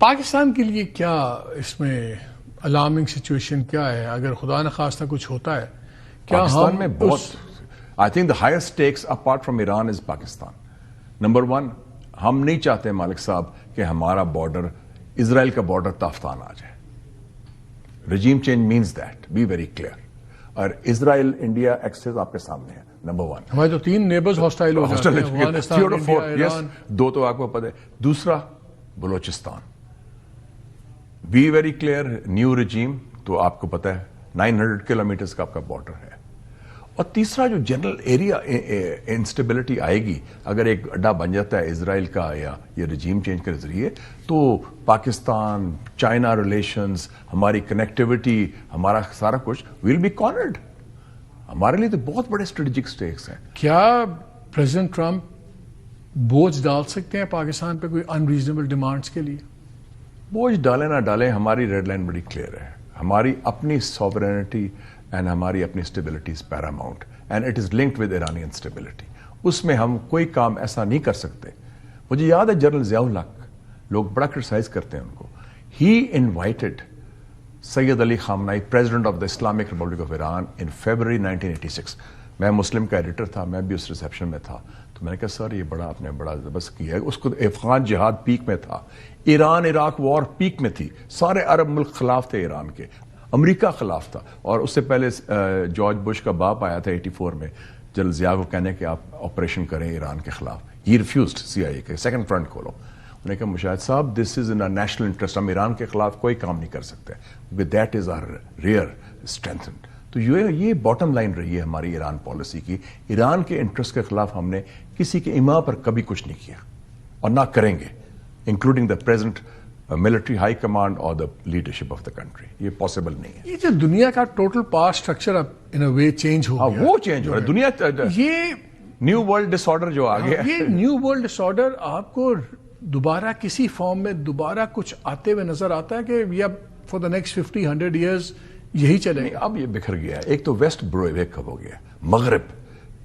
پاکستان کے لیے کیا اس میں الارمنگ سچویشن کیا ہے؟ اگر خدا نخواستہ کچھ ہوتا ہے کیا پاکستان میں بہت I think the highest stakes apart from Iran is Pakistan. Number one, ہم نہیں چاہتے مالک صاحب کہ ہمارا بارڈر اسرائیل کا بارڈر تافتان آ جائے. Regime change means that, be very clear. اور اسرائیل انڈیا ایکسس آپ کے سامنے ہے. نمبر ون، ہمارے تو 3 نیبرز ہاسٹائل ہو جاتے ہیں، افغانستان، انڈیا، ایران. دو تو آپ کو پتہ ہے. دوسرا Balochistan, be very clear. New regime تو آپ کو پتہ ہے 900 کلومیٹرز کا آپ کا بارڈر ہے. اور تیسرا جو جنرل ایریا انسٹیبلٹی آئے گی اگر ایک اڈا بن جاتا ہے اسرائیل کا یا یہ رجیم چینج کے ذریعے، تو پاکستان چائنا ریلیشنز، ہماری کنیکٹیوٹی، ہمارا سارا کچھ ول بی کارنرڈ. ہمارے لیے تو بہت بڑے اسٹریٹجک سٹیکس ہیں. کیا پریزیڈنٹ ٹرمپ بوجھ ڈال سکتے ہیں پاکستان پہ کوئی انریزنیبل ڈیمانڈز کے لیے؟ بوجھ ڈالیں نہ ڈالیں، ہماری ریڈ لائن بڑی کلیئر ہے. ہماری اپنی سوورینٹی اینڈ ہماری اپنی stability is paramount and it is linked with ایرانی انسٹیبلٹی. اس میں ہم کوئی کام ایسا نہیں کر سکتے. مجھے یاد ہے جنرل ضیاء الحق، لوگ بڑا کرٹیسائز کرتے ہیں ان کو. He invited Syed Ali Khamenei, president of the Islamic Republic of Iran, in February 1986. میں مسلم کا ایڈیٹر تھا، میں بھی اس ریسیپشن میں تھا. تو میں نے کہا سر یہ بڑا آپ نے بڑا زبردست کیا ہے. اس کو افغان جہاد پیک میں تھا، ایران عراق وار پیک میں تھی، سارے عرب ملک خلاف تھے ایران کے، امریکہ خلاف تھا. اور اس سے پہلے جارج بش کا باپ آیا تھا 84 میں جنرل ضیاء کو کہنے کہ آپ آپریشن کریں ایران کے خلاف. ہی ریفیوزڈ، سی آئی اے کے سیکنڈ فرنٹ کھولو. انہوں نے کہا مشاہد صاحب دس از ان نیشنل انٹرسٹ، ہم ایران کے خلاف کوئی کام نہیں کر سکتے، that is our rare strength. تو یہ باٹم لائن رہی ہے ہماری ایران پالیسی کی. ایران کے انٹرسٹ کے خلاف ہم نے کسی کے ایما پر کبھی کچھ نہیں کیا اور نہ کریں گے، including the present military high command اور the leadership of the country. یہ پاسبل نہیں ہے. یہ جو دنیا کا ٹوٹل پاور اسٹرکچر اب ان اے وے چینج ہو گیا، وہ چینج ہو رہا ہے. دنیا یہ نیو ورلڈ ڈس آرڈر جو آ گیا، یہ نیو ورلڈ ڈس آرڈر آپ کو دوبارہ کسی فارم میں دوبارہ کچھ آتے ہوئے نظر آتا ہے کہ یہ اب فار دا نیکسٹ 50-100 ایئرز یہی چلے گا؟ اب یہ بکھر گیا ہے. ایک تو ویسٹ برویک ہو گیا، مغرب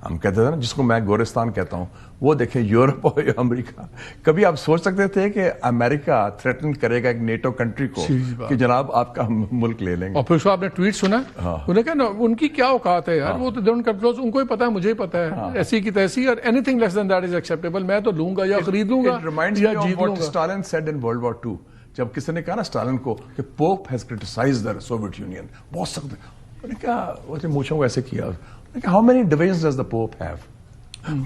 ہم کہتے تھے نا، جس کو میں گورستان کہتا ہوں، وہ دیکھیں یورپ اور امریکہ. کبھی آپ سوچ سکتے تھے کہ امریکہ تھریٹن کرے گا ایک نیٹو کنٹری کو کہ جناب آپ کا ملک لے لیں گے؟ اور پھر اس کو آپ نے ٹویٹ سنا، انہوں نے کہا نا ان کی کیا اوقات ہے یار، وہ تو ان کو ہی پتا ہے، مجھے ہی پتا ہے، ایسی کی تیسی، اور anything less than that is acceptable. میں تو لوں گا یا خرید لوں گا یا جیت لوں گا. Stalin said in World War 2، جب کسی نے کہا نا اسٹالن کو کہ Pope has criticised the Soviet Union, بہت سخت. انہوں نے کہا وہ مونچھوں کو ایسے کیا، how many divisions does the pope have?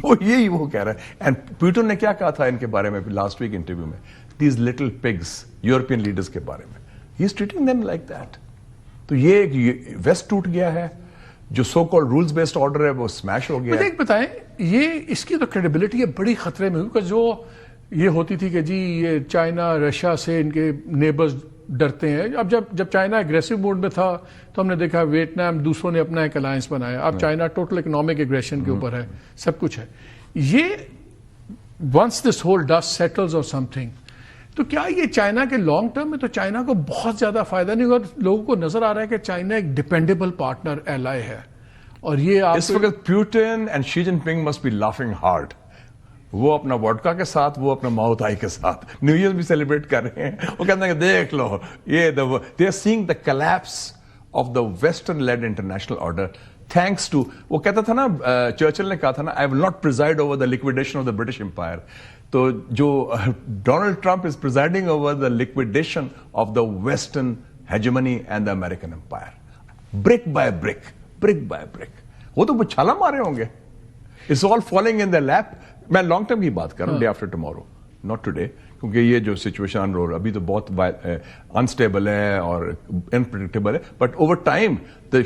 وہ یہی وہ کہہ رہا ہے. اینڈ پیوٹن نے کیا کہا تھا ان کے بارے میں لاسٹ ویک انٹرویو میں، these little pigs, European leaders کے بارے میں، he is treating them like that. تو یہ ویسٹ ٹوٹ گیا ہے، جو so called rules based order ہے وہ اسمیش ہو گیا ہے. بتائیں یہ اس کی تو کریڈیبلٹی بڑی خطرے میں ہوئی، جو یہ ہوتی تھی کہ جی یہ چائنا رشیا سے ان کے نیبرز ڈرتے ہیں. اب جب چائنا اگریسو موڈ میں تھا تو ہم نے دیکھا ویتنام دوسروں نے اپنا ایک الائنس بنایا. اب چائنا ٹوٹل اکنامک ایگریشن کے اوپر ہے، سب کچھ ہے. یہ once this whole dust settles اور سم تھنگ، تو کیا یہ چائنا کے لانگ ٹرم میں تو چائنا کو بہت زیادہ فائدہ نہیں ہوگا؟ لوگوں کو نظر آ رہا ہے کہ چائنا ایک ڈیپینڈیبل پارٹنر ایلائی ہے. اور یہ اس وقت پیوٹن اینڈ شی جن پنگ مسٹ بی لافنگ ہارڈ. وہ اپنا وڈکا کے ساتھ، وہ اپنا ماؤ تائی کے ساتھ نیو ایئر بھی سیلیبریٹ کر رہے ہیں. وہ کہتے ہیں کہ دیکھ لو یہ they are seeing the collapse of the Western led international order thanks to, وہ کہتا تھا نا، چرچل نے کہا تھا نا، I will not preside over the liquidation of the British Empire. تو جو Donald Trump is presiding over the liquidation of the Western hegemony and the American empire, brick by brick, brick by brick. وہ تو چھالا مارے ہوں گے. It's all falling ان دا لیپ. میں long term کی بات کر رہا ہوں، day after tomorrow, not today, کیونکہ یہ جو سچویشن ابھی تو بہت انسٹیبل ہے اور انپریڈکٹیبل ہے. But over time the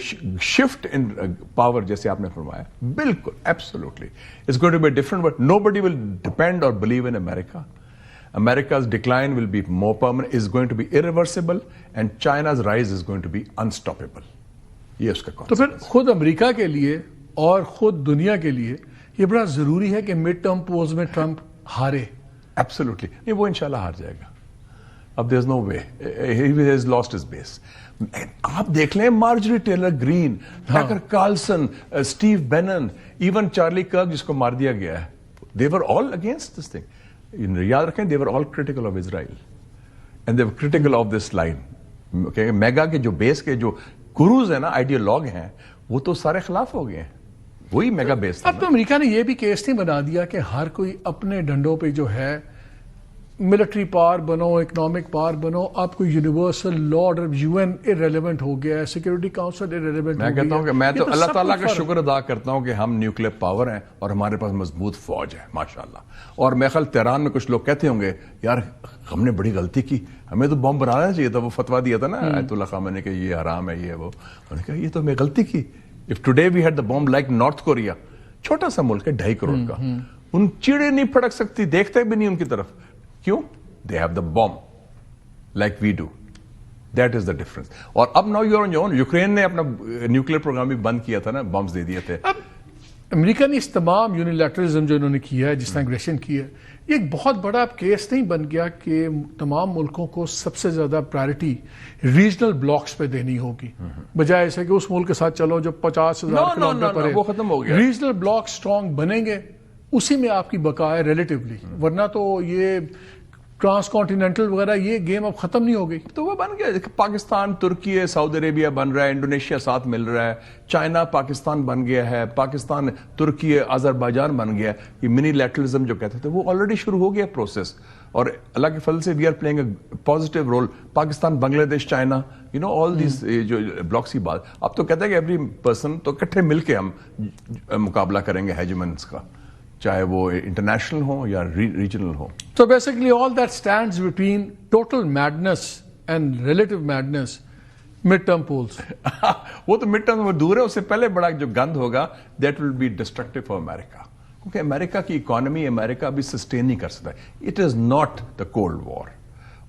shift in power, جیسے آپ نے فرمایا، بالکل absolutely it's going to be different. But nobody will depend اور believe in America. America's decline will be more permanent, is going to be irreversible, and China's rise is going to be unstoppable. یہ اس کا تو پھر خود امریکہ کے لیے اور خود دنیا کے لیے یہ بڑا ضروری ہے کہ مڈ ٹرم پولز میں ٹرمپ ہارے. ایبسولوٹلی نہیں، وہ انشاءاللہ ہار جائے گا. اب there is no way, he has lost his base. آپ دیکھ لیں Marjorie Taylor Greene, Tucker Carlson, Steve Bannon, even Charlie Kirk جس کو مار دیا گیا ہے، they were all against this thing. یاد رکھیں they were all critical of Israel. and they were critical of this line. Okay, mega کے جو بیس کے جو گروز ہیں نا, آئیڈیالوگ ہیں, وہ تو سارے خلاف ہو گئے ہیں. وہی میگا بیس تھا. اب تو امریکہ نے یہ بھی کیس نہیں بنا دیا کہ ہر کوئی اپنے ڈنڈوں پہ جو ہے ملٹری پاور بنو, اکنامک پاور بنو, آپ کو یونیورسل لا آرڈر UN irrelevant ہو گیا ہے, سیکورٹی کاؤنسل irrelevant میں ہو کہتا ہوں کہ میں تو اللہ تعالیٰ کا شکر شکر ادا کرتا ہوں کہ ہم نیوکلیر پاور ہیں اور ہمارے پاس مضبوط فوج ہے ماشاءاللہ. اور میں خیال تہران میں کچھ لوگ کہتے ہوں گے یار ہم نے بڑی غلطی کی, ہمیں تو بم بنانا چاہیے تھا. وہ فتوا دیا تھا نا آیت اللہ خامنہ نے کہ یہ حرام ہے یہ وہ. انہوں نے کہا یہ تو ہمیں غلطی کی. If today we had the bomb like North Korea, چھوٹا سا ملک ہے 2.5 کروڑ کا, ان چیڑے نہیں پھڑک سکتی, دیکھتے بھی نہیں ان کی طرف. کیوں؟ They have the bomb like we do. That is the difference. اور اب now you are on your own. Ukraine نے اپنا نیوکلیر پروگرام بھی بند کیا تھا نا, بمز دے دیے تھے. اب امریکہ نے اس تمام یونیلیٹرزم جو انہوں نے کیا ہے, جس طرح اگریشن کی ہے, یہ ایک بہت بڑا کیس نہیں بن گیا کہ تمام ملکوں کو سب سے زیادہ پرائرٹی ریجنل بلاکس پہ دینی ہوگی, بجائے ایسے کہ اس ملک کے ساتھ چلو جو 50,000 کلومیٹر پر ہے. وہ ختم ہو گیا. ریجنل بلاک اسٹرانگ بنیں گے, اسی میں آپ کی بقا ہے ریلیٹیولی, ورنہ تو یہ ٹرانس کانٹیننٹل وغیرہ یہ گیم اب ختم نہیں ہو گئی. تو وہ بن گیا. پاکستان, ترکی, سعودی عربیہ بن رہا ہے, انڈونیشیا ساتھ مل رہا ہے, چائنا پاکستان بن گیا ہے, پاکستان ترکی آذربائیجان بن گیا. یہ منی لیٹرلزم جو کہتے تھے وہ آلریڈی شروع ہو گیا پروسیس, اور اللہ کے فضل سے we are playing a positive role. Pakistan, Bangladesh, China, you know all these جو بلاکس کی بات. اب تو کہتے ہیں کہ ایوری پرسن تو اکٹھے مل کے ہم مقابلہ کریں گے ہیجمنس کا, چاہے وہ انٹرنیشنل ہو یا regional who. So basically all that stands between total madness and relative madness, mid-term polls. وہ تو مڈ ٹرم دور ہے, اس سے پہلے بڑا جو گند ہوگا that will be destructive for America, کیونکہ امریکہ کی اکانومی امریکہ ابھی سسٹین نہیں کر سکتا. It is not the cold war,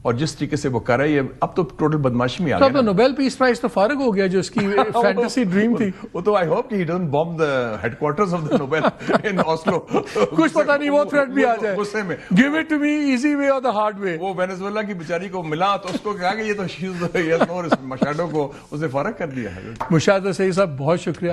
اور جس طریقے سے وہ کر رہا ہے اب تو ٹوٹل بدماشی میں آ تو گیا. نوبیل پیس پرائز تو فارغ ہو گیا جو اس کی فینٹیسی ڈریم تھی. وہ تو آئی ہوپ کہ he doesn't bomb the headquarters of the Nobel in Oslo. کچھ پتہ نہیں وہ تھریٹ بھی آ جائے, غصے میں gave it to me easy way اور دا ہارڈ وے. وہ وینزویلا کی بیچاری کو ملا تو اس کو کہا کہ یہ تو مشاہدوں کو اس نے فارغ کر دیا. مشاہدہ صحیح صاحب, بہت شکریہ.